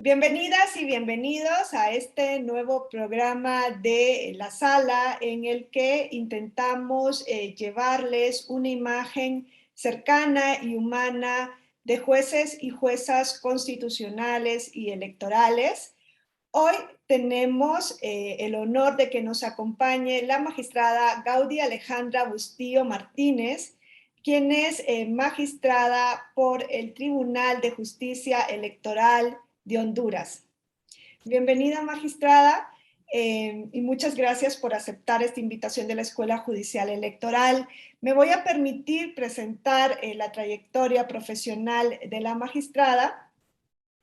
Bienvenidas y bienvenidos a este nuevo programa de La Sala en el que intentamos llevarles una imagen cercana y humana de jueces y juezas constitucionales y electorales. Hoy tenemos el honor de que nos acompañe la magistrada Gaudy Alejandra Bustillo Martínez, quien es magistrada por el Tribunal de Justicia Electoral de Honduras. Bienvenida, magistrada, y muchas gracias por aceptar esta invitación de la Escuela Judicial Electoral. Me voy a permitir presentar la trayectoria profesional de la magistrada.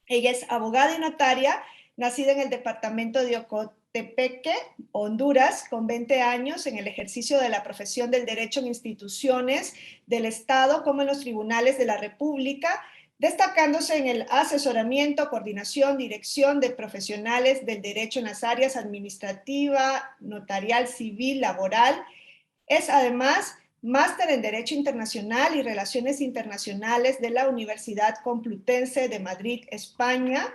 Ella es abogada y notaria, nacida en el departamento de Ocotepeque, Honduras, con 20 años en el ejercicio de la profesión del derecho en instituciones del Estado como en los tribunales de la República, destacándose en el asesoramiento, coordinación, dirección de profesionales del derecho en las áreas administrativa, notarial, civil, laboral. Es además máster en Derecho Internacional y Relaciones Internacionales de la Universidad Complutense de Madrid, España.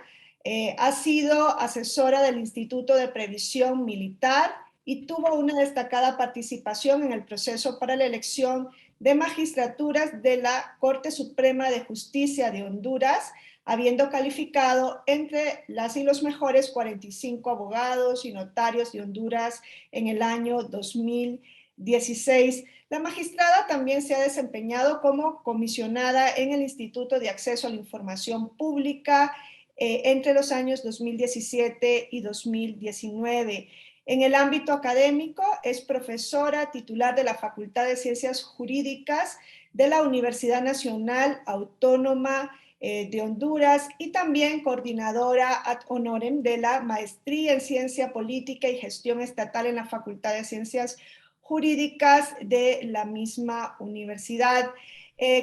Ha sido asesora del Instituto de Previsión Militar y tuvo una destacada participación en el proceso para la elección de magistraturas de la Corte Suprema de Justicia de Honduras, habiendo calificado entre las y los mejores 45 abogados y notarios de Honduras en el año 2016. La magistrada también se ha desempeñado como comisionada en el Instituto de Acceso a la Información Pública entre los años 2017 y 2019. En el ámbito académico es profesora titular de la Facultad de Ciencias Jurídicas de la Universidad Nacional Autónoma de Honduras y también coordinadora ad honorem de la Maestría en Ciencia Política y Gestión Estatal en la Facultad de Ciencias Jurídicas de la misma universidad.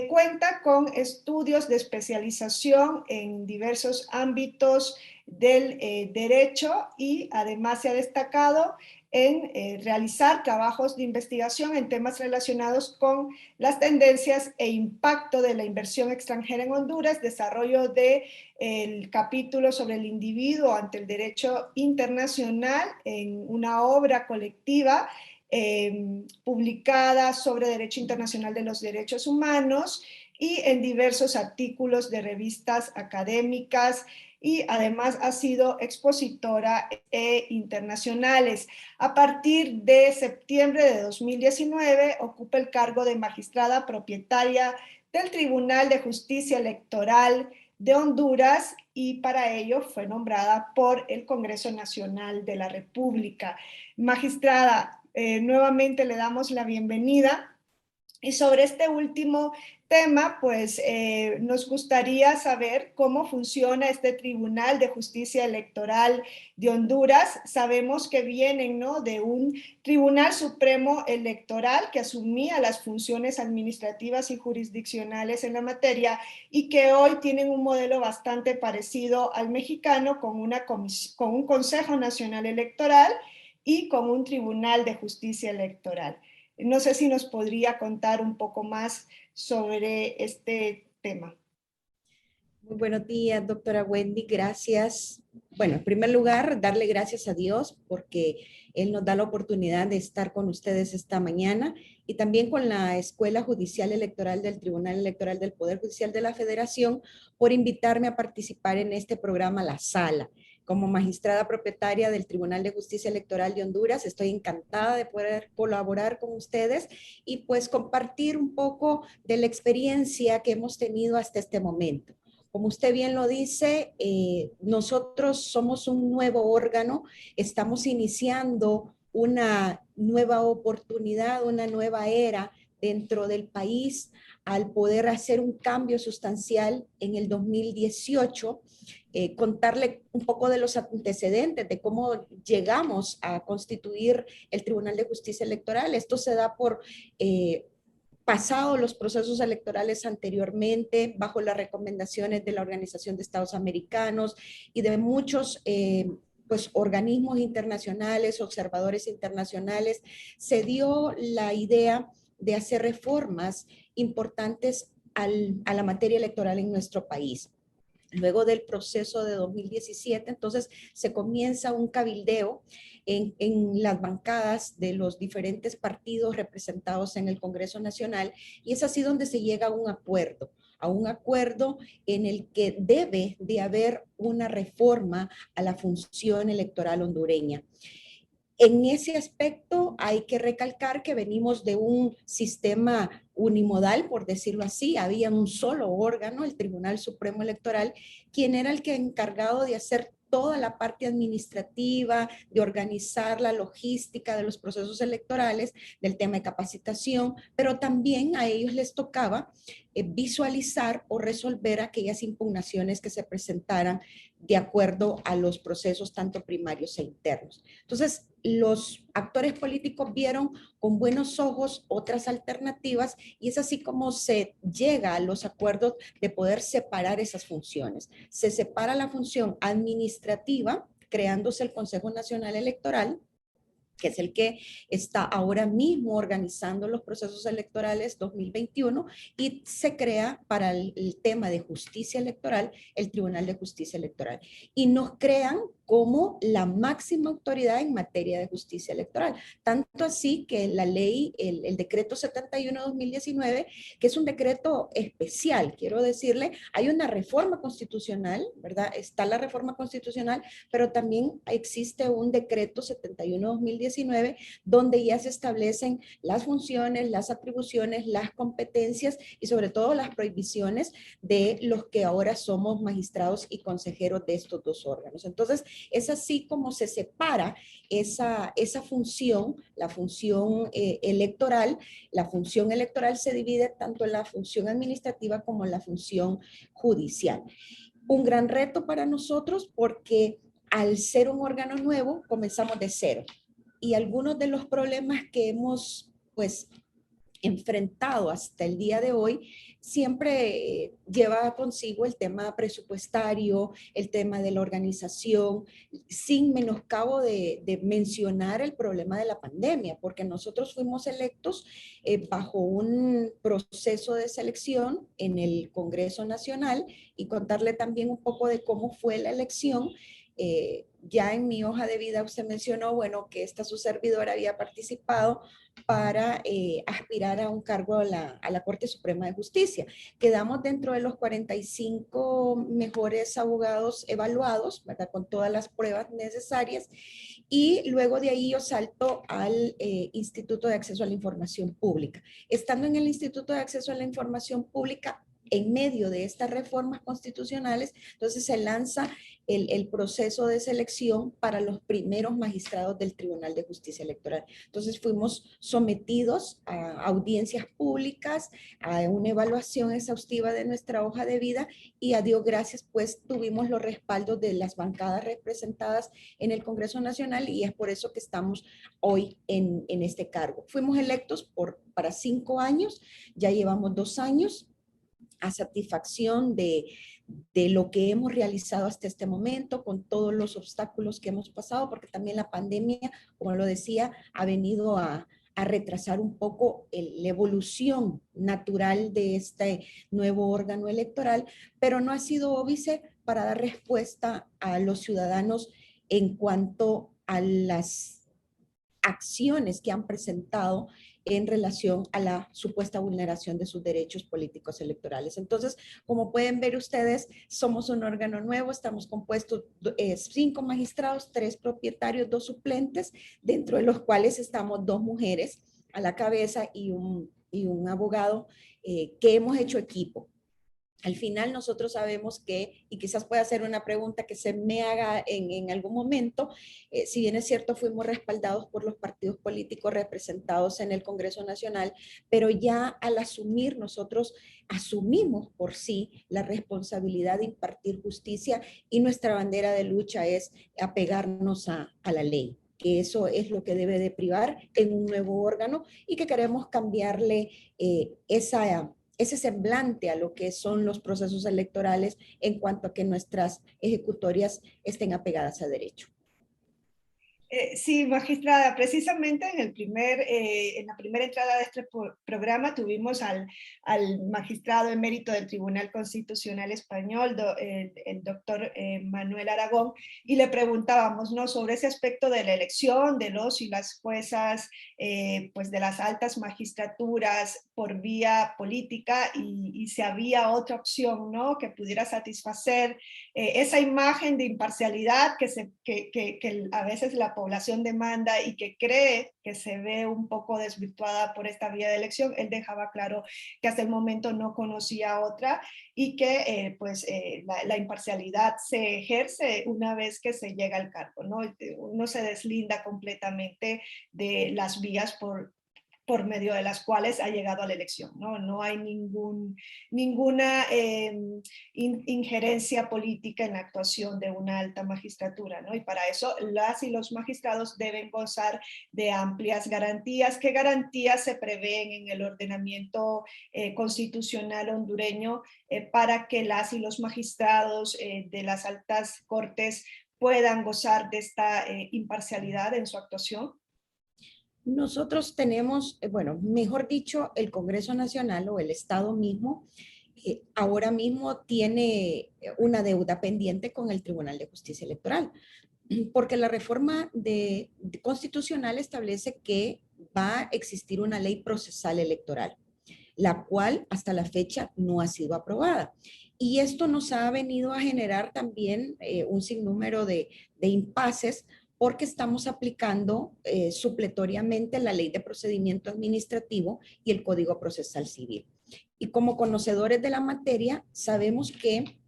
Cuenta con estudios de especialización en diversos ámbitos del derecho y además se ha destacado en realizar trabajos de investigación en temas relacionados con las tendencias e impacto de la inversión extranjera en Honduras, desarrollo del capítulo sobre el individuo ante el derecho internacional en una obra colectiva publicada sobre Derecho Internacional de los Derechos Humanos y en diversos artículos de revistas académicas y además ha sido expositora internacionales. A partir de septiembre de 2019 ocupa el cargo de magistrada propietaria del Tribunal de Justicia Electoral de Honduras y para ello fue nombrada por el Congreso Nacional de la República. Magistrada, nuevamente le damos la bienvenida y sobre este último tema, pues nos gustaría saber cómo funciona este Tribunal de Justicia Electoral de Honduras. Sabemos que vienen, ¿no?, de un Tribunal Supremo Electoral que asumía las funciones administrativas y jurisdiccionales en la materia y que hoy tienen un modelo bastante parecido al mexicano con un Consejo Nacional Electoral y con un Tribunal de Justicia Electoral. No sé si nos podría contar un poco más sobre este tema. Muy buenos días, doctora Wendy. Gracias. Bueno, en primer lugar, darle gracias a Dios porque Él nos da la oportunidad de estar con ustedes esta mañana y también con la Escuela Judicial Electoral del Tribunal Electoral del Poder Judicial de la Federación por invitarme a participar en este programa La Sala. Como magistrada propietaria del Tribunal de Justicia Electoral de Honduras, estoy encantada de poder colaborar con ustedes y pues compartir un poco de la experiencia que hemos tenido hasta este momento. Como usted bien lo dice, nosotros somos un nuevo órgano, estamos iniciando una nueva oportunidad, una nueva era dentro del país al poder hacer un cambio sustancial en el 2018, contarle un poco de los antecedentes, de cómo llegamos a constituir el Tribunal de Justicia Electoral. Esto se da por pasado los procesos electorales anteriormente bajo las recomendaciones de la Organización de Estados Americanos y de muchos pues, organismos internacionales, observadores internacionales, se dio la idea de hacer reformas importantes a la materia electoral en nuestro país. Luego del proceso de 2017, entonces se comienza un cabildeo en las bancadas de los diferentes partidos representados en el Congreso Nacional, y es así donde se llega a un acuerdo en el que debe de haber una reforma a la función electoral hondureña. En ese aspecto hay que recalcar que venimos de un sistema unimodal, por decirlo así. Había un solo órgano, el Tribunal Supremo Electoral, quien era el que encargado de hacer toda la parte administrativa, de organizar la logística de los procesos electorales, del tema de capacitación, pero también a ellos les tocaba visualizar o resolver aquellas impugnaciones que se presentaran de acuerdo a los procesos tanto primarios e internos. Entonces, los actores políticos vieron con buenos ojos otras alternativas, y es así como se llega a los acuerdos de poder separar esas funciones. Se separa la función administrativa, creándose el Consejo Nacional Electoral, que es el que está ahora mismo organizando los procesos electorales 2021, y se crea para el tema de justicia electoral el Tribunal de Justicia Electoral. Y nos crean como la máxima autoridad en materia de justicia electoral. Tanto así que la ley, el decreto 71-2019, que es un decreto especial, quiero decirle, hay una reforma constitucional, ¿verdad? Está la reforma constitucional, pero también existe un decreto 71-2019 donde ya se establecen las funciones, las atribuciones, las competencias y sobre todo las prohibiciones de los que ahora somos magistrados y consejeros de estos dos órganos. Entonces, es así como se separa esa función, la función electoral. La función electoral se divide tanto en la función administrativa como en la función judicial. Un gran reto para nosotros porque al ser un órgano nuevo comenzamos de cero, y algunos de los problemas que hemos pues enfrentado hasta el día de hoy siempre lleva consigo el tema presupuestario, el tema de la organización, sin menoscabo de mencionar el problema de la pandemia, porque nosotros fuimos electos bajo un proceso de selección en el Congreso Nacional, y contarle también un poco de cómo fue la elección. Ya en mi hoja de vida usted mencionó, bueno, que esta su servidora había participado para aspirar a un cargo a la Corte Suprema de Justicia. Quedamos dentro de los 45 mejores abogados evaluados, ¿verdad? Con todas las pruebas necesarias, y luego de ahí yo salto al Instituto de Acceso a la Información Pública. Estando en el Instituto de Acceso a la Información Pública, en medio de estas reformas constitucionales, entonces se lanza el proceso de selección para los primeros magistrados del Tribunal de Justicia Electoral. Entonces fuimos sometidos a audiencias públicas, a una evaluación exhaustiva de nuestra hoja de vida, y a Dios gracias, pues tuvimos los respaldos de las bancadas representadas en el Congreso Nacional, y es por eso que estamos hoy en este cargo. Fuimos electos para 5 años, ya llevamos 2 años a satisfacción de lo que hemos realizado hasta este momento, con todos los obstáculos que hemos pasado, porque también la pandemia, como lo decía, ha venido a retrasar un poco la evolución natural de este nuevo órgano electoral, pero no ha sido óbice para dar respuesta a los ciudadanos en cuanto a las acciones que han presentado en relación a la supuesta vulneración de sus derechos políticos electorales. Entonces, como pueden ver ustedes, somos un órgano nuevo, estamos compuestos 5 magistrados, 3 propietarios, 2 suplentes, dentro de los cuales estamos 2 mujeres a la cabeza y un abogado que hemos hecho equipo. Al final nosotros sabemos que, y quizás pueda ser una pregunta que se me haga en algún momento, si bien es cierto fuimos respaldados por los partidos políticos representados en el Congreso Nacional, pero ya al asumir, nosotros asumimos por sí la responsabilidad de impartir justicia, y nuestra bandera de lucha es apegarnos a la ley, que eso es lo que debe de privar en un nuevo órgano, y que queremos cambiarle ese semblante a lo que son los procesos electorales en cuanto a que nuestras ejecutorias estén apegadas a derecho. Sí, magistrada, precisamente en la primera entrada de este programa tuvimos al magistrado emérito del Tribunal Constitucional Español, el doctor Manuel Aragón, y le preguntábamos, ¿no?, sobre ese aspecto de la elección de los y las juezas, pues de las altas magistraturas por vía política, y si había otra opción, ¿no?, que pudiera satisfacer esa imagen de imparcialidad que a veces la población demanda y que cree que se ve un poco desvirtuada por esta vía de elección. Él dejaba claro que hasta el momento no conocía otra y que la imparcialidad se ejerce una vez que se llega al cargo, ¿no? Uno se deslinda completamente de las vías por medio de las cuales ha llegado a la elección, ¿no? No hay ninguna injerencia política en la actuación de una alta magistratura, ¿no? Y para eso las y los magistrados deben gozar de amplias garantías. ¿Qué garantías se prevén en el ordenamiento constitucional hondureño para que las y los magistrados de las altas cortes puedan gozar de esta imparcialidad en su actuación? Nosotros tenemos, bueno, mejor dicho, el Congreso Nacional o el Estado mismo, ahora mismo tiene una deuda pendiente con el Tribunal de Justicia Electoral, porque la reforma constitucional establece que va a existir una ley procesal electoral, la cual hasta la fecha no ha sido aprobada. Y esto nos ha venido a generar también un sinnúmero de impases porque estamos aplicando supletoriamente la Ley de Procedimiento Administrativo y el Código Procesal Civil. Y como conocedores de la materia, sabemos que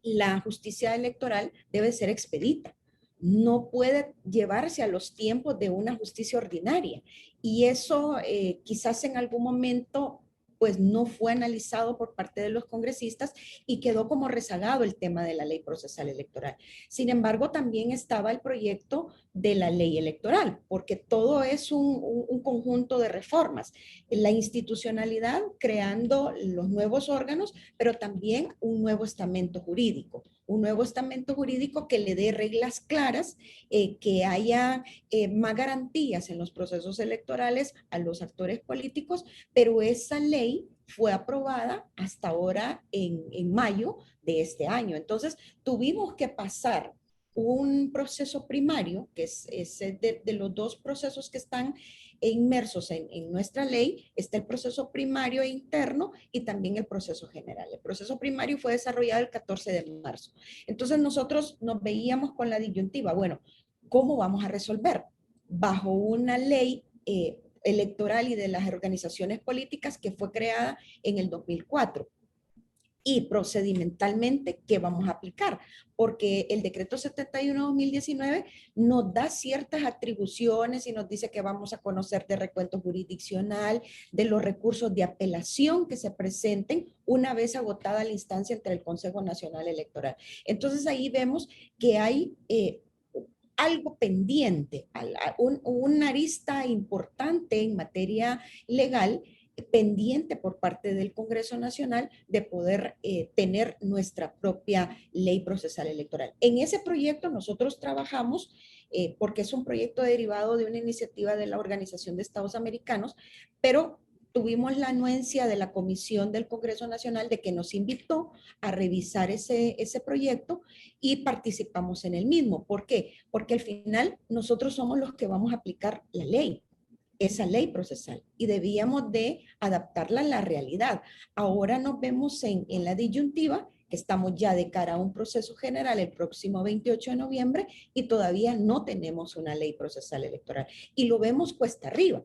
la justicia electoral debe ser expedita. No puede llevarse a los tiempos de una justicia ordinaria. Y eso quizás en algún momento pues no fue analizado por parte de los congresistas y quedó como rezagado el tema de la ley procesal electoral. Sin embargo, también estaba el proyecto de la ley electoral, porque todo es un conjunto de reformas. La institucionalidad, creando los nuevos órganos, pero también un nuevo estamento jurídico que le dé reglas claras, que haya más garantías en los procesos electorales a los actores políticos, pero esa ley fue aprobada hasta ahora en mayo de este año. Entonces, tuvimos que pasar un proceso primario, que es de los dos procesos que están inmersos en nuestra ley, está el proceso primario e interno y también el proceso general. El proceso primario fue desarrollado el 14 de marzo. Entonces nosotros nos veíamos con la disyuntiva, bueno, ¿cómo vamos a resolver? Bajo una ley electoral y de las organizaciones políticas que fue creada en el 2004 y procedimentalmente, ¿qué vamos a aplicar? Porque el decreto 71-2019 nos da ciertas atribuciones y nos dice que vamos a conocer de recuento jurisdiccional, de los recursos de apelación que se presenten una vez agotada la instancia entre el Consejo Nacional Electoral. Entonces ahí vemos que hay algo pendiente, una arista importante en materia legal pendiente por parte del Congreso Nacional de poder tener nuestra propia ley procesal electoral. En ese proyecto nosotros trabajamos porque es un proyecto derivado de una iniciativa de la Organización de Estados Americanos, pero tuvimos la anuencia de la Comisión del Congreso Nacional de que nos invitó a revisar ese proyecto y participamos en el mismo. ¿Por qué? Porque al final nosotros somos los que vamos a aplicar la ley, esa ley procesal, y debíamos de adaptarla a la realidad. Ahora nos vemos en la disyuntiva que estamos ya de cara a un proceso general el próximo 28 de noviembre y todavía no tenemos una ley procesal electoral. Y lo vemos cuesta arriba.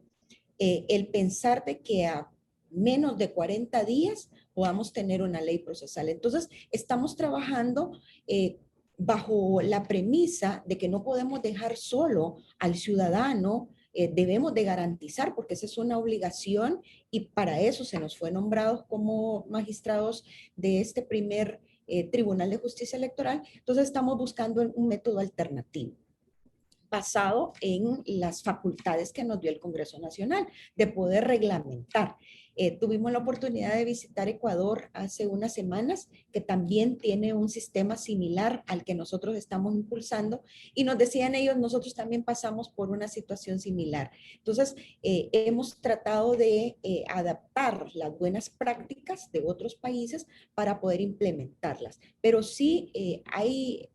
El pensar de que a menos de 40 días podamos tener una ley procesal. Entonces, estamos trabajando bajo la premisa de que no podemos dejar solo al ciudadano, debemos de garantizar, porque esa es una obligación y para eso se nos fue nombrados como magistrados de este primer Tribunal de Justicia Electoral. Entonces, estamos buscando un método alternativo basado en las facultades que nos dio el Congreso Nacional de poder reglamentar. Tuvimos la oportunidad de visitar Ecuador hace unas semanas, que también tiene un sistema similar al que nosotros estamos impulsando, y nos decían ellos, nosotros también pasamos por una situación similar. Entonces, hemos tratado de adaptar las buenas prácticas de otros países para poder implementarlas, pero sí hay,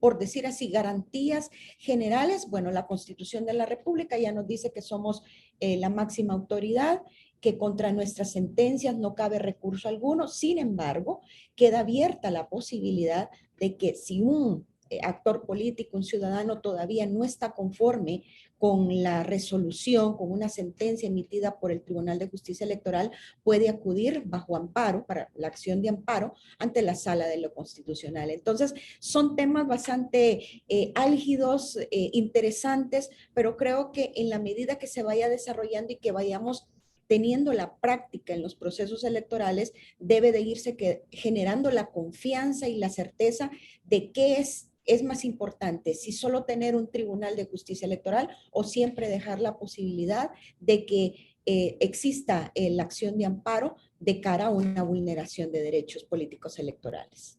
por decir así, garantías generales. Bueno, la Constitución de la República ya nos dice que somos la máxima autoridad, que contra nuestras sentencias no cabe recurso alguno. Sin embargo, queda abierta la posibilidad de que si un actor político, un ciudadano todavía no está conforme con la resolución, con una sentencia emitida por el Tribunal de Justicia Electoral, puede acudir bajo amparo, para la acción de amparo, ante la Sala de lo Constitucional. Entonces, son temas bastante álgidos, interesantes, pero creo que en la medida que se vaya desarrollando y que vayamos teniendo la práctica en los procesos electorales, debe de irse generando la confianza y la certeza de qué es más importante, si solo tener un tribunal de justicia electoral o siempre dejar la posibilidad de que exista la acción de amparo de cara a una vulneración de derechos políticos electorales.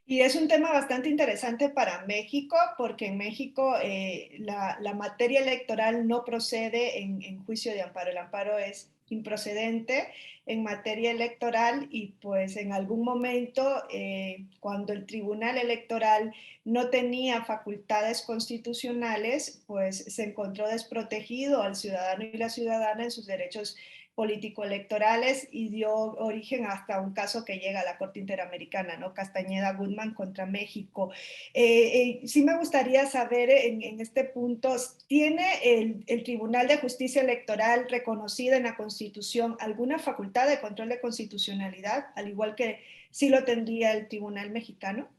Y es un tema bastante interesante para México, porque en México la materia electoral no procede en juicio de amparo. El amparo es improcedente en materia electoral y pues en algún momento cuando el Tribunal Electoral no tenía facultades constitucionales, pues se encontró desprotegido al ciudadano y la ciudadana en sus derechos político-electorales y dio origen hasta un caso que llega a la Corte Interamericana, ¿no? Castañeda Goodman contra México. Sí me gustaría saber en este punto, ¿tiene el Tribunal de Justicia Electoral reconocida en la Constitución alguna facultad de control de constitucionalidad, al igual que sí lo tendría el Tribunal Mexicano?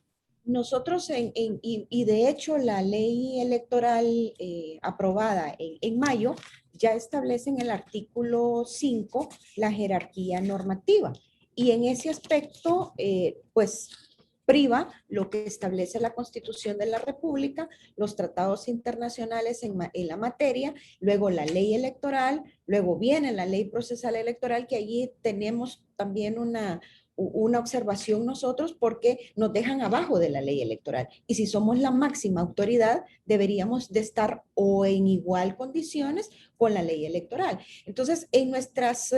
Nosotros, y de hecho la ley electoral aprobada en mayo ya establece en el artículo 5 la jerarquía normativa. Y en ese aspecto, pues priva lo que establece la Constitución de la República, los tratados internacionales en la materia, luego la ley electoral, luego viene la ley procesal electoral, que allí tenemos también una observación nosotros porque nos dejan abajo de la ley electoral. Y si somos la máxima autoridad, deberíamos de estar o en igual condiciones con la ley electoral. Entonces, en nuestras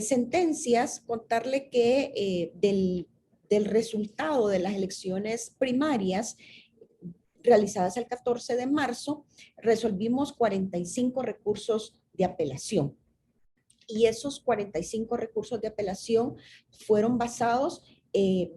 sentencias, contarle que del resultado de las elecciones primarias realizadas el 14 de marzo, resolvimos 45 recursos de apelación. Y esos 45 recursos de apelación fueron basados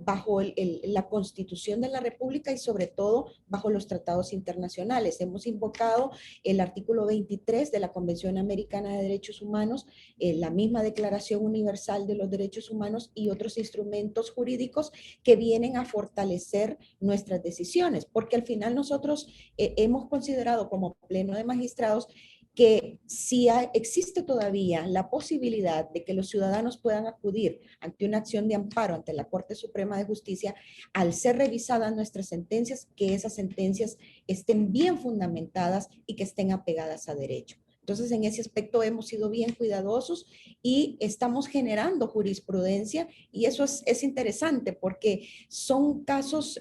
bajo la Constitución de la República y sobre todo bajo los tratados internacionales. Hemos invocado el artículo 23 de la Convención Americana de Derechos Humanos, la misma Declaración Universal de los Derechos Humanos y otros instrumentos jurídicos que vienen a fortalecer nuestras decisiones, porque al final nosotros hemos considerado como Pleno de Magistrados que si existe todavía la posibilidad de que los ciudadanos puedan acudir ante una acción de amparo ante la Corte Suprema de Justicia, al ser revisadas nuestras sentencias, que esas sentencias estén bien fundamentadas y que estén apegadas a derecho. Entonces, en ese aspecto hemos sido bien cuidadosos y estamos generando jurisprudencia, y eso es interesante porque son casos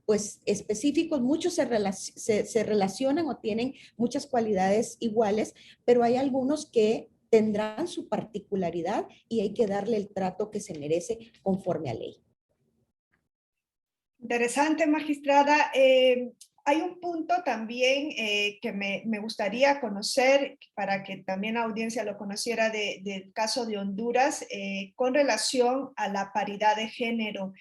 pues específicos, muchos se relacionan o tienen muchas cualidades iguales, pero hay algunos que tendrán su particularidad y hay que darle el trato que se merece conforme a ley. Interesante, magistrada. Hay un punto también que me gustaría conocer para que también la audiencia lo conociera del caso de Honduras con relación a la paridad de género.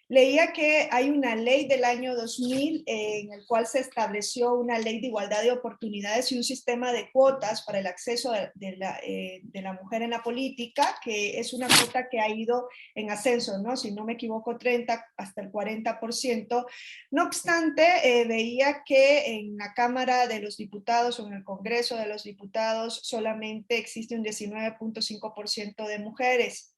Leía que hay una ley del año 2000 en el cual se estableció una ley de igualdad de oportunidades y un sistema de cuotas para el acceso de la mujer en la política, que es una cuota que ha ido en ascenso, ¿no? Si no me equivoco, 30 hasta el 40%. No obstante, veía que en la Cámara de los Diputados o en el Congreso de los Diputados solamente existe un 19.5% de mujeres.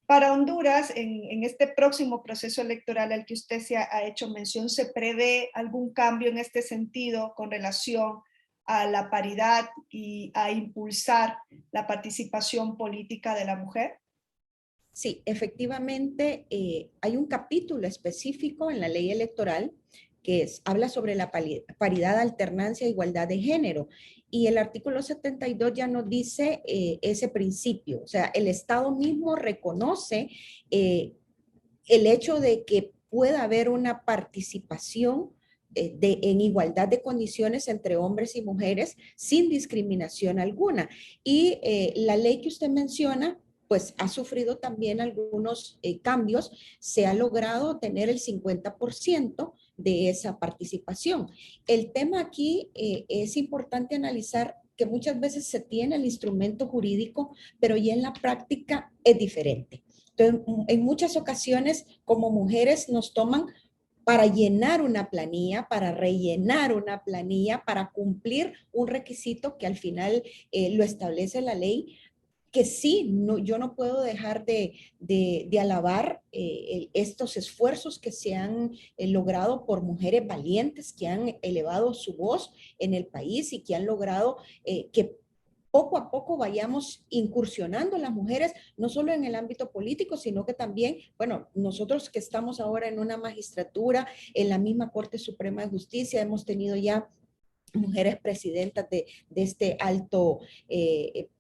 Para Honduras, en este próximo proceso electoral al que usted se ha hecho mención, ¿se prevé algún cambio en este sentido con relación a la paridad y a impulsar la participación política de la mujer? Sí, efectivamente, hay un capítulo específico en la ley electoral habla sobre la paridad, alternancia e igualdad de género. Y el artículo 72 ya nos dice ese principio. O sea, el Estado mismo reconoce el hecho de que pueda haber una participación en igualdad de condiciones entre hombres y mujeres sin discriminación alguna. Y la ley que usted menciona, pues ha sufrido también algunos cambios. Se ha logrado tener el 50% de esa participación. El tema aquí es importante analizar que muchas veces se tiene el instrumento jurídico, pero ya en la práctica es diferente. Entonces, en muchas ocasiones, como mujeres, nos toman para llenar una planilla, para rellenar una planilla, para cumplir un requisito que al final lo establece la ley, que sí, no, yo no puedo dejar de alabar estos esfuerzos que se han logrado por mujeres valientes que han elevado su voz en el país y que han logrado que poco a poco vayamos incursionando las mujeres, no solo en el ámbito político, sino que también, bueno, nosotros que estamos ahora en una magistratura, en la misma Corte Suprema de Justicia, hemos tenido ya mujeres presidentas de este alto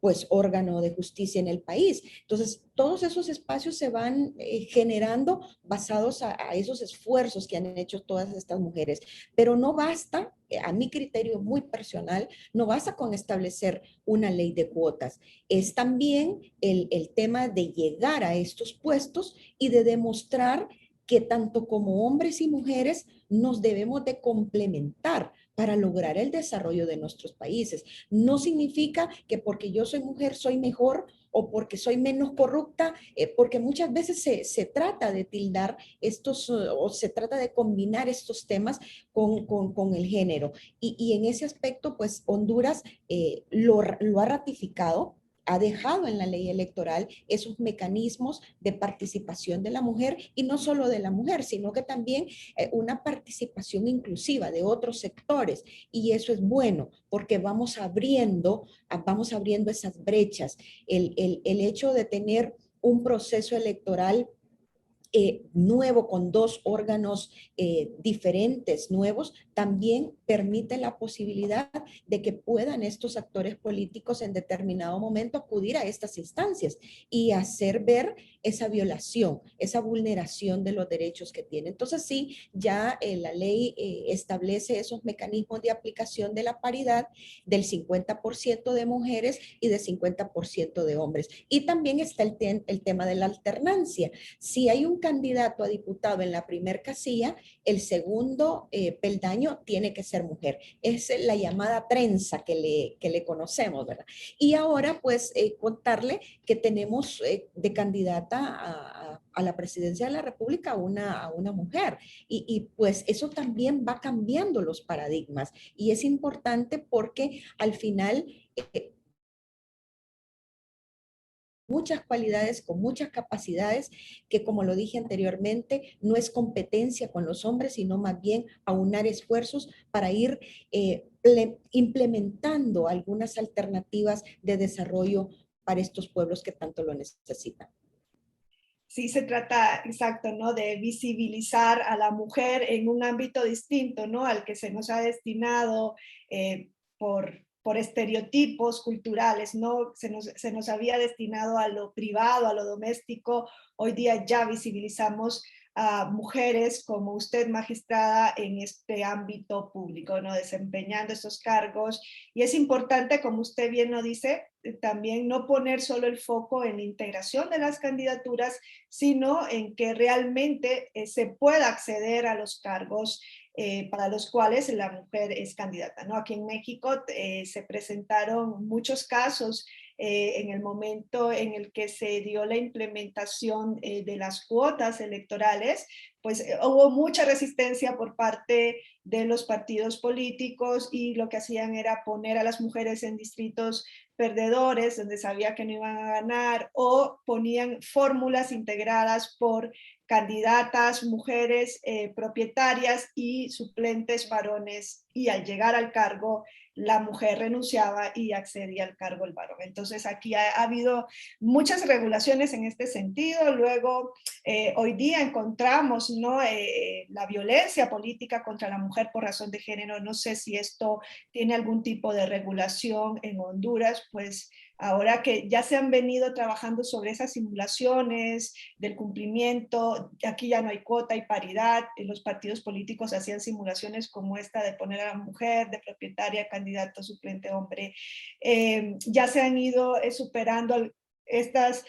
pues órgano de justicia en el país. Entonces, todos esos espacios se van generando basados a esos esfuerzos que han hecho todas estas mujeres. Pero no basta, a mi criterio muy personal, no basta con establecer una ley de cuotas. Es también el tema de llegar a estos puestos y de demostrar que tanto como hombres y mujeres nos debemos de complementar para lograr el desarrollo de nuestros países. No significa que porque yo soy mujer soy mejor o porque soy menos corrupta, porque muchas veces se trata de tildar estos o se trata de combinar estos temas con el género. Y en ese aspecto, pues Honduras lo ha ratificado, ha dejado en la ley electoral esos mecanismos de participación de la mujer y no solo de la mujer, sino que también una participación inclusiva de otros sectores. Y eso es bueno porque vamos abriendo esas brechas. El hecho de tener un proceso electoral nuevo con dos órganos diferentes, nuevos, también permite la posibilidad de que puedan estos actores políticos en determinado momento acudir a estas instancias y hacer ver esa violación, esa vulneración de los derechos que tienen. Entonces sí, ya la ley establece esos mecanismos de aplicación de la paridad del 50% de mujeres y de 50% de hombres. Y también está el tema de la alternancia. Si hay un candidato a diputado en la primer casilla, el segundo peldaño tiene que ser mujer. Es la llamada trenza que le conocemos, ¿verdad? Y ahora, pues, contarle que tenemos de candidata a la presidencia de la República a una mujer. Pues eso también va cambiando los paradigmas. Y es importante porque al final muchas cualidades, con muchas capacidades, que como lo dije anteriormente, no es competencia con los hombres, sino más bien aunar esfuerzos para ir implementando algunas alternativas de desarrollo para estos pueblos que tanto lo necesitan. Sí, se trata, exacto, ¿no? De visibilizar a la mujer en un ámbito distinto, ¿no? Al que se nos ha destinado por estereotipos culturales, ¿no? Se nos había destinado a lo privado, a lo doméstico. Hoy día ya visibilizamos a mujeres como usted, magistrada, en este ámbito público, ¿no? Desempeñando estos cargos. Y es importante, como usted bien lo dice, también no poner solo el foco en la integración de las candidaturas, sino en que realmente se pueda acceder a los cargos para los cuales la mujer es candidata, ¿no? Aquí en México se presentaron muchos casos en el momento en el que se dio la implementación de las cuotas electorales, pues hubo mucha resistencia por parte de los partidos políticos y lo que hacían era poner a las mujeres en distritos perdedores, donde sabía que no iban a ganar, o ponían fórmulas integradas por candidatas, mujeres propietarias y suplentes varones, y al llegar al cargo, la mujer renunciaba y accedía al cargo el varón. Entonces aquí ha habido muchas regulaciones en este sentido. Luego, hoy día encontramos, ¿no? La violencia política contra la mujer por razón de género. No sé si esto tiene algún tipo de regulación en Honduras, pues ahora que ya se han venido trabajando sobre esas simulaciones del cumplimiento, aquí ya no hay cuota y paridad, los partidos políticos hacían simulaciones como esta de poner a la mujer de propietaria, candidato, suplente, hombre, ya se han ido superando estas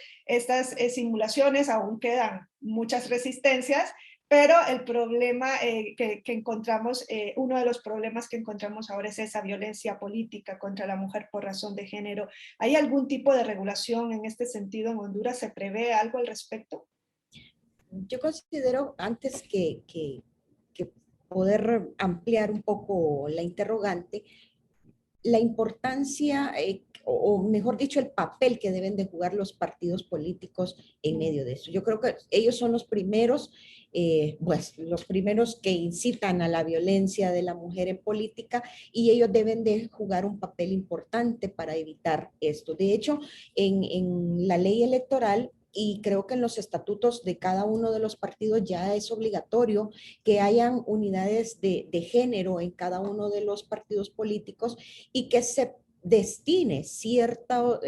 simulaciones, aún quedan muchas resistencias, pero el problema que encontramos, uno de los problemas que encontramos ahora es esa violencia política contra la mujer por razón de género. ¿Hay algún tipo de regulación en este sentido en Honduras? ¿Se prevé algo al respecto? Yo considero, antes que poder ampliar un poco la interrogante, la importancia, o mejor dicho, el papel que deben de jugar los partidos políticos en medio de eso. Yo creo que ellos son los primeros, pues los primeros que incitan a la violencia de la mujer en política, y ellos deben de jugar un papel importante para evitar esto. De hecho, en la ley electoral, y creo que en los estatutos de cada uno de los partidos ya es obligatorio que hayan unidades de género en cada uno de los partidos políticos, y que se destine cierta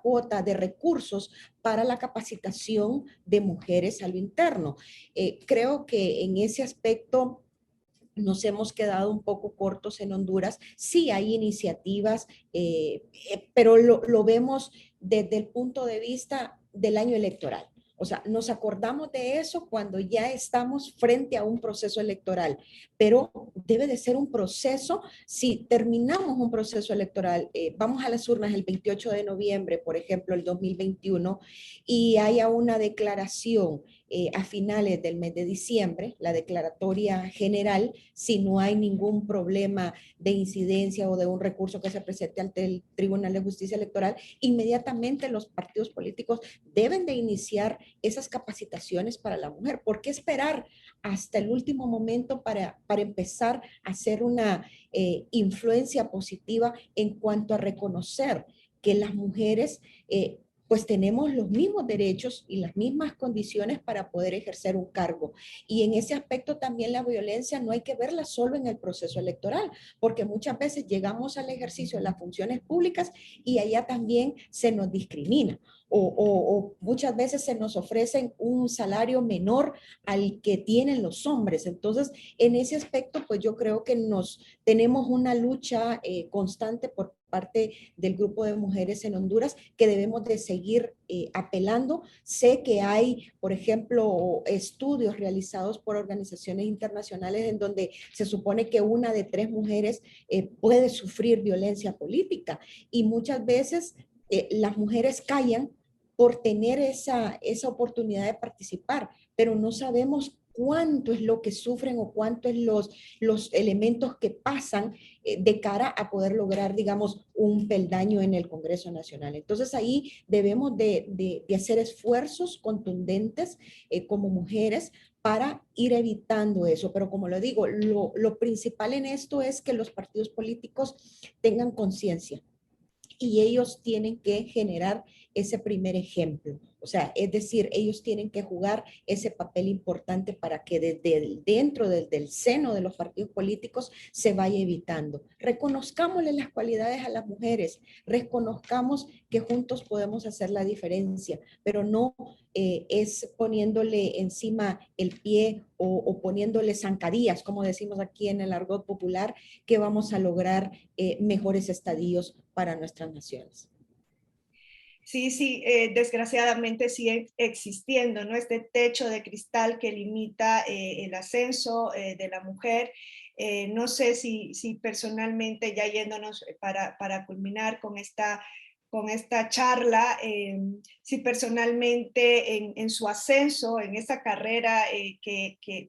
cuota de recursos para la capacitación de mujeres a lo interno. Creo que en ese aspecto nos hemos quedado un poco cortos en Honduras. Sí hay iniciativas, pero lo vemos desde el punto de vista del año electoral. O sea, nos acordamos de eso cuando ya estamos frente a un proceso electoral, pero debe de ser un proceso. Si terminamos un proceso electoral, vamos a las urnas el 28 de noviembre, por ejemplo, el 2021, y haya una declaración a finales del mes de diciembre, la declaratoria general, si no hay ningún problema de incidencia o de un recurso que se presente ante el Tribunal de Justicia Electoral, inmediatamente los partidos políticos deben de iniciar esas capacitaciones para la mujer. ¿Por qué esperar hasta el último momento para empezar a hacer una influencia positiva en cuanto a reconocer que las mujeres pues tenemos los mismos derechos y las mismas condiciones para poder ejercer un cargo? Y en ese aspecto también la violencia no hay que verla solo en el proceso electoral, porque muchas veces llegamos al ejercicio de las funciones públicas y allá también se nos discrimina. O muchas veces se nos ofrecen un salario menor al que tienen los hombres. Entonces, en ese aspecto, pues yo creo que tenemos una lucha constante por parte del grupo de mujeres en Honduras, que debemos de seguir apelando. Sé que hay, por ejemplo, estudios realizados por organizaciones internacionales en donde se supone que una de 3 mujeres puede sufrir violencia política, y muchas veces las mujeres callan por tener esa oportunidad de participar, pero no sabemos cuánto es lo que sufren o cuánto es los elementos que pasan de cara a poder lograr, digamos, un peldaño en el Congreso Nacional. Entonces ahí debemos de hacer esfuerzos contundentes como mujeres para ir evitando eso. Pero como lo digo, lo principal en esto es que los partidos políticos tengan conciencia, y ellos tienen que generar ese primer ejemplo. O sea, es decir, ellos tienen que jugar ese papel importante para que desde dentro del seno de los partidos políticos se vaya evitando. Reconozcámosle las cualidades a las mujeres, reconozcamos que juntos podemos hacer la diferencia, pero no es poniéndole encima el pie o poniéndole zancadillas, como decimos aquí en el argot popular, que vamos a lograr mejores estadios para nuestras naciones. Sí, sí, desgraciadamente sigue existiendo, ¿no? Este techo de cristal que limita el ascenso de la mujer. No sé si personalmente, ya yéndonos para culminar con esta charla, si personalmente en su ascenso, en esa carrera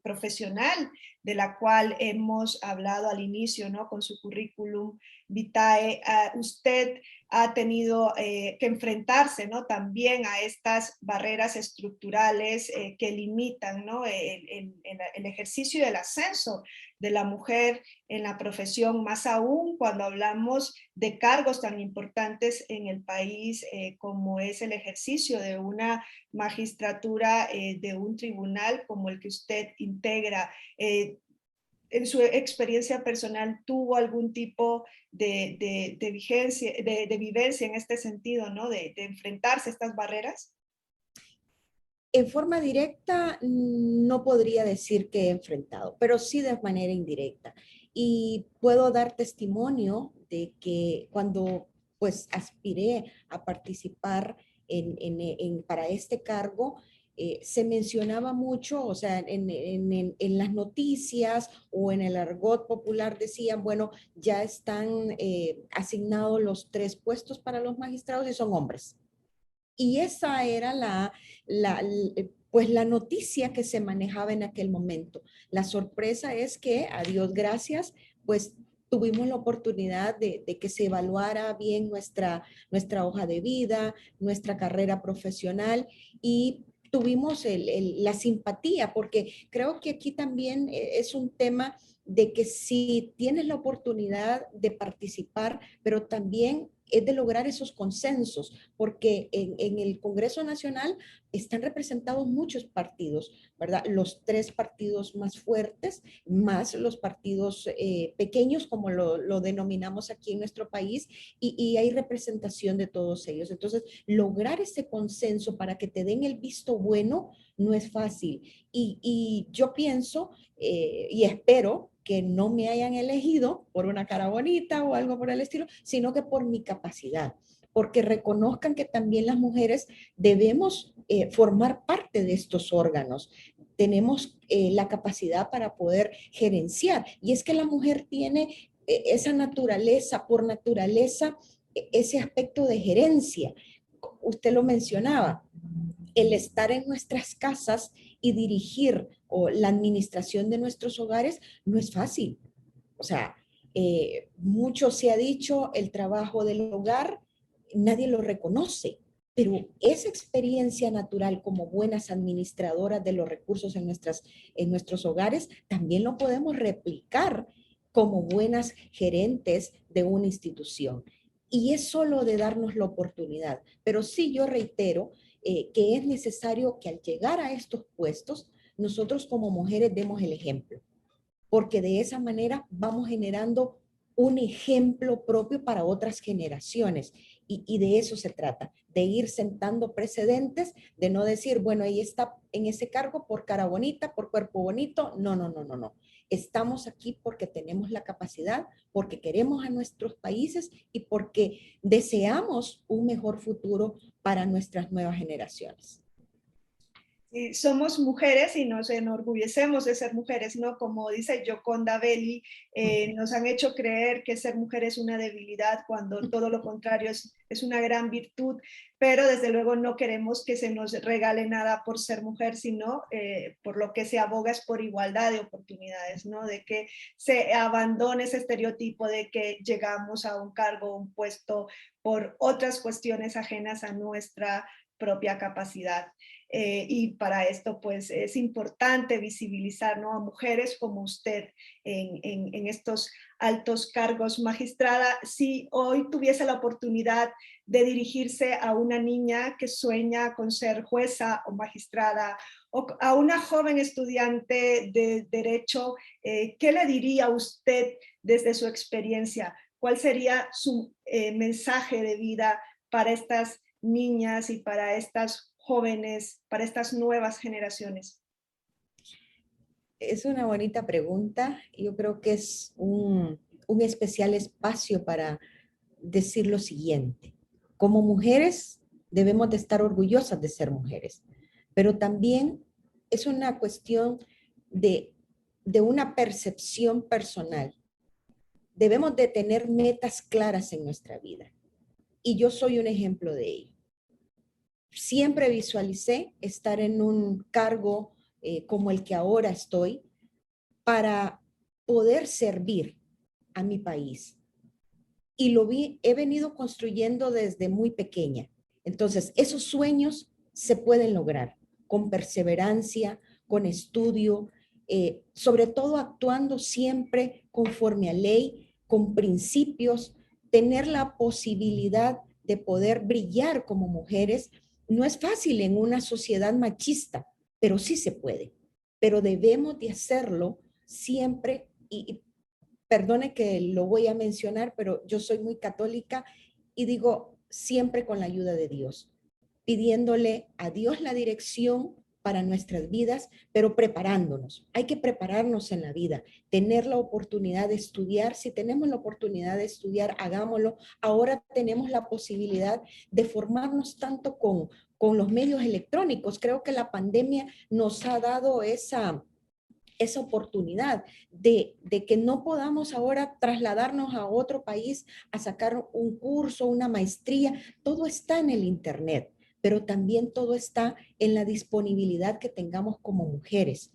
profesional de la cual hemos hablado al inicio, ¿no? Con su currículum vitae, usted ha tenido que enfrentarse, ¿no? También a estas barreras estructurales que limitan, ¿no? El ejercicio y el ascenso de la mujer en la profesión, más aún cuando hablamos de cargos tan importantes en el país como es el ejercicio de una magistratura de un tribunal como el que usted integra. En su experiencia personal, ¿tuvo algún tipo de vigencia, de vivencia en este sentido, ¿no? De enfrentarse a estas barreras? En forma directa, no podría decir que he enfrentado, pero sí de manera indirecta. Y puedo dar testimonio de que cuando pues aspiré a participar para este cargo, se mencionaba mucho, o sea, en las noticias o en el argot popular decían, bueno, ya están asignados los 3 puestos para los magistrados y son hombres. Y esa era pues la noticia que se manejaba en aquel momento. La sorpresa es que, a Dios gracias, pues tuvimos la oportunidad de que se evaluara bien nuestra hoja de vida, nuestra carrera profesional y tuvimos la simpatía, porque creo que aquí también es un tema de que si tienes la oportunidad de participar, pero también es de lograr esos consensos, porque en el Congreso Nacional están representados muchos partidos, ¿verdad? Los 3 partidos más fuertes, más los partidos pequeños, como lo denominamos aquí en nuestro país, y hay representación de todos ellos. Entonces, lograr ese consenso para que te den el visto bueno no es fácil. Y yo pienso y espero que no me hayan elegido por una cara bonita o algo por el estilo, sino que por mi capacidad, porque reconozcan que también las mujeres debemos formar parte de estos órganos. Tenemos la capacidad para poder gerenciar. Y es que la mujer tiene esa naturaleza, por naturaleza, ese aspecto de gerencia. Usted lo mencionaba, el estar en nuestras casas y dirigir o la administración de nuestros hogares no es fácil. O sea, mucho se ha dicho, el trabajo del hogar, nadie lo reconoce, pero esa experiencia natural como buenas administradoras de los recursos en nuestros hogares, también lo podemos replicar como buenas gerentes de una institución. Y es solo de darnos la oportunidad. Pero sí, yo reitero que es necesario que al llegar a estos puestos, nosotros como mujeres demos el ejemplo, porque de esa manera vamos generando un ejemplo propio para otras generaciones. Y de eso se trata, de ir sentando precedentes, de no decir, bueno, ahí está en ese cargo por cara bonita, por cuerpo bonito. No, no, no, no, no. Estamos aquí porque tenemos la capacidad, porque queremos a nuestros países y porque deseamos un mejor futuro para nuestras nuevas generaciones. Somos mujeres y nos enorgullecemos de ser mujeres, ¿no? Como dice Gioconda Belli, nos han hecho creer que ser mujer es una debilidad cuando todo lo contrario es una gran virtud, pero desde luego no queremos que se nos regale nada por ser mujer, sino por lo que se aboga es por igualdad de oportunidades, ¿no? De que se abandone ese estereotipo de que llegamos a un cargo, un puesto por otras cuestiones ajenas a nuestra propia capacidad. Y para esto, pues, es importante visibilizar, ¿no?, a mujeres como usted en estos altos cargos. Magistrada, si hoy tuviese la oportunidad de dirigirse a una niña que sueña con ser jueza o magistrada, o a una joven estudiante de Derecho, ¿qué le diría usted desde su experiencia? ¿Cuál sería su mensaje de vida para estas niñas y para estas jóvenes, para estas nuevas generaciones? Es una bonita pregunta. Yo creo que es un especial espacio para decir lo siguiente. Como mujeres debemos de estar orgullosas de ser mujeres, pero también es una cuestión de, de una percepción personal. Debemos de tener metas claras en nuestra vida. Y yo soy un ejemplo de ello. Siempre visualicé estar en un cargo como el que ahora estoy para poder servir a mi país, y he venido construyendo desde muy pequeña. Entonces, esos sueños se pueden lograr con perseverancia, con estudio, sobre todo actuando siempre conforme a ley, con principios, tener la posibilidad de poder brillar como mujeres. No es fácil en una sociedad machista, pero sí se puede. Pero debemos de hacerlo siempre y perdone que lo voy a mencionar, pero yo soy muy católica y digo siempre con la ayuda de Dios, pidiéndole a Dios la dirección para nuestras vidas, pero preparándonos. Hay que prepararnos en la vida, tener la oportunidad de estudiar. Si tenemos la oportunidad de estudiar, hagámoslo. Ahora tenemos la posibilidad de formarnos tanto con los medios electrónicos. Creo que la pandemia nos ha dado esa oportunidad de que no podamos ahora trasladarnos a otro país a sacar un curso, una maestría. Todo está en el Internet, pero también todo está en la disponibilidad que tengamos como mujeres.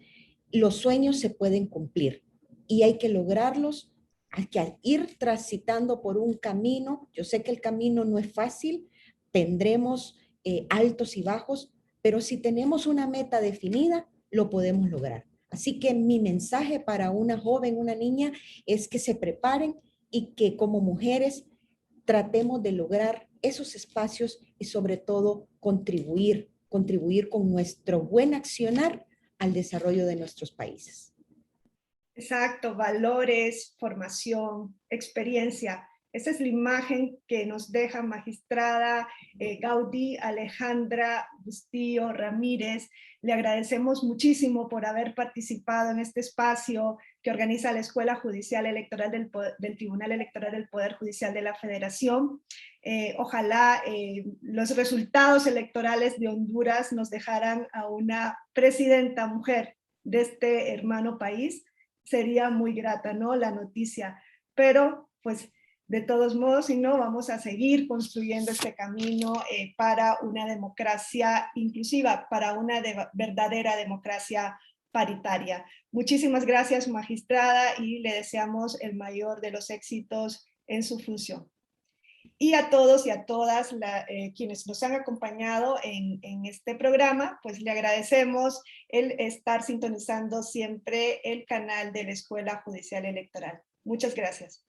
Los sueños se pueden cumplir y hay que lograrlos. Hay que ir transitando por un camino. Yo sé que el camino no es fácil, tendremos altos y bajos, pero si tenemos una meta definida, lo podemos lograr. Así que mi mensaje para una joven, una niña, es que se preparen y que como mujeres tratemos de lograr esos espacios y sobre todo contribuir con nuestro buen accionar al desarrollo de nuestros países. Exacto, valores, formación, experiencia. Esa es la imagen que nos deja magistrada Gaudí Alejandra Bustillo Ramírez. Le agradecemos muchísimo por haber participado en este espacio que organiza la Escuela Judicial Electoral del Tribunal Electoral del Poder Judicial de la Federación. Ojalá los resultados electorales de Honduras nos dejaran a una presidenta mujer de este hermano país. Sería muy grata, ¿no? La noticia, pero pues de todos modos, si no, vamos a seguir construyendo este camino para una democracia inclusiva, para una verdadera democracia paritaria. Muchísimas gracias, magistrada, y le deseamos el mayor de los éxitos en su función. Y a todos y a todas quienes nos han acompañado en este programa, pues le agradecemos el estar sintonizando siempre el canal de la Escuela Judicial Electoral. Muchas gracias.